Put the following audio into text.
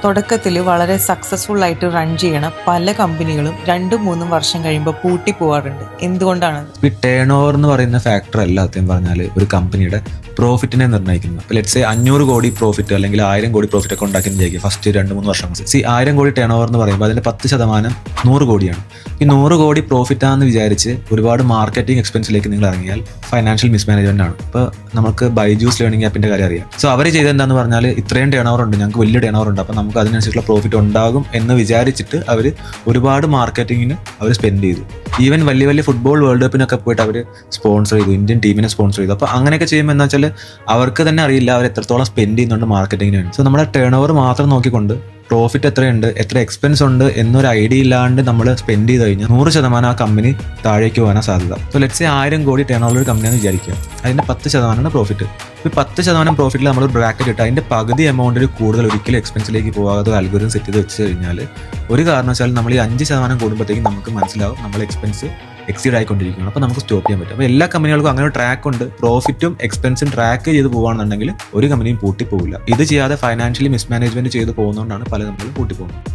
തുടക്കത്തിൽ വളരെ സക്സസ്ഫുൾ ആയിട്ട് റൺ ചെയ്യണ പല കമ്പനികളും 2-3 വർഷം കഴിയുമ്പോൾ പൂട്ടി പോവാറുണ്ട്. എന്തുകൊണ്ടാണ്? ഈ ടേൺ ഓവർ എന്ന് പറയുന്ന ഫാക്ടർ അല്ല സത്യം പറഞ്ഞാൽ ഒരു കമ്പനിയുടെ പ്രോഫിറ്റിനെ നിർണ്ണയിക്കുന്നത്. ഇപ്പോൾ ലെറ്റ്സ് സേ 500 കോടി പ്രോഫിറ്റ് അല്ലെങ്കിൽ 1000 കോടി പ്രോഫിറ്റ് ഒക്കെ ഉണ്ടാക്കി വിചാരിക്കും ഫസ്റ്റ് 2-3 വർഷം. 1000 കോടി ടേൺ ഓവർ എന്ന് പറയുമ്പോൾ അതിന്റെ 10% 100 കോടിയാണ്. ഈ 100 കോടി പ്രോഫിറ്റ് ആണെന്ന് വിചാരിച്ച് ഒരുപാട് മാർക്കറ്റിംഗ് എക്സ്പെൻസിലേക്ക് നിങ്ങൾ ഇറങ്ങിയാൽ ഫൈനാൻഷ്യൽ മിസ്മാനേജ്മെന്റ് ആണ്. ഇപ്പോൾ നമുക്ക് ബൈജൂസ് ലേണിംഗ് ആപ്പിന്റെ കാര്യം അറിയാം. സോ അവർ ചെയ്ത് എന്താന്ന് പറഞ്ഞാൽ ഇത്രയും ടേൺ ഓവർ ഉണ്ട്, ഞങ്ങൾക്ക് വലിയ ടേൺ ഓവർ ഉണ്ട്, അപ്പോൾ നമുക്ക് അതിനനുസരിച്ചുള്ള പ്രോഫിറ്റ് ഉണ്ടാകും എന്ന് വിചാരിച്ചിട്ട് അവർ ഒരുപാട് മാർക്കറ്റിങ്ങിന് അവർ സ്പെൻഡ് ചെയ്തു. ഈവൻ വലിയ വലിയ ഫുട്ബോൾ വേൾഡ് കപ്പിനൊക്കെ പോയിട്ട് അവർ സ്പോൺസർ ചെയ്തു, ഇന്ത്യൻ ടീമിനെ സ്പോൺസർ ചെയ്തു. അപ്പോൾ അങ്ങനെയൊക്കെ ചെയ്യുമ്പോൾ എന്താ വെച്ചാൽ അവർക്ക് തന്നെ അറിയില്ല അവർ എത്രത്തോളം സ്പെൻഡ് ചെയ്യുന്നുണ്ട് മാർക്കറ്റിങ്ങിന് വേണ്ടി. സോ നമ്മുടെ ടേൺ ഓവർ മാത്രം നോക്കിക്കൊണ്ട് പ്രോഫിറ്റ് എത്രയുണ്ട്, എത്ര എക്സ്പെൻസ് ഉണ്ട് എന്നൊരു ഐഡിയ ഇല്ലാണ്ട് നമ്മൾ സ്പെൻഡ് ചെയ്ത് കഴിഞ്ഞാൽ 100% ആ കമ്പനി താഴേക്ക് പോകാനാണ് സാധ്യത. സോ ലെറ്റ്സ് സേ 1000 കോടി ടേൺ ഓവർ ഒരു കമ്പനിയാണെന്ന് വിചാരിക്കുക, അതിന്റെ 10% പ്രോഫിറ്റ്. ഈ 10% പ്രോഫിറ്റിൽ നമ്മൾ ബ്രാക്കറ്റ് ഇട്ട് അതിന്റെ പകുതി എമൗണ്ടിൽ കൂടുതൽ ഒരിക്കലും എക്സ്പെൻസിലേക്ക് പോകാതെ അൽഗോരിതം സെറ്റ് ചെയ്ത് വെച്ച് കഴിഞ്ഞാൽ ഒരു കാരണവശാലും നമ്മൾ ഈ 5% കൂടുമ്പോഴത്തേക്കും നമുക്ക് മനസ്സിലാവും നമ്മൾ എക്സ്പെൻസ് എക്സീഡ് ആയിക്കൊണ്ടിരിക്കുകയാണ്. അപ്പോൾ നമുക്ക് സ്റ്റോപ്പ് ചെയ്യാൻ പറ്റും. അപ്പോൾ എല്ലാ കമ്പനികൾക്കും അങ്ങനെ ഒരു ട്രാക്ക് ഉണ്ട്. പ്രോഫിറ്റും എക്സ്പെൻസും ട്രാക്ക് ചെയ്ത് പോകുകയാണെന്നുണ്ടെങ്കിൽ ഒരു കമ്പനിയും പൂട്ടി പോകില്ല. ഇത് ചെയ്യാതെ ഫൈനാൻഷ്യലി മിസ്മാനേജ്മെന്റ് ചെയ്ത് പോകുന്നതുകൊണ്ടാണ് പല കമ്പനികളും പൂട്ടി പോകുന്നത്.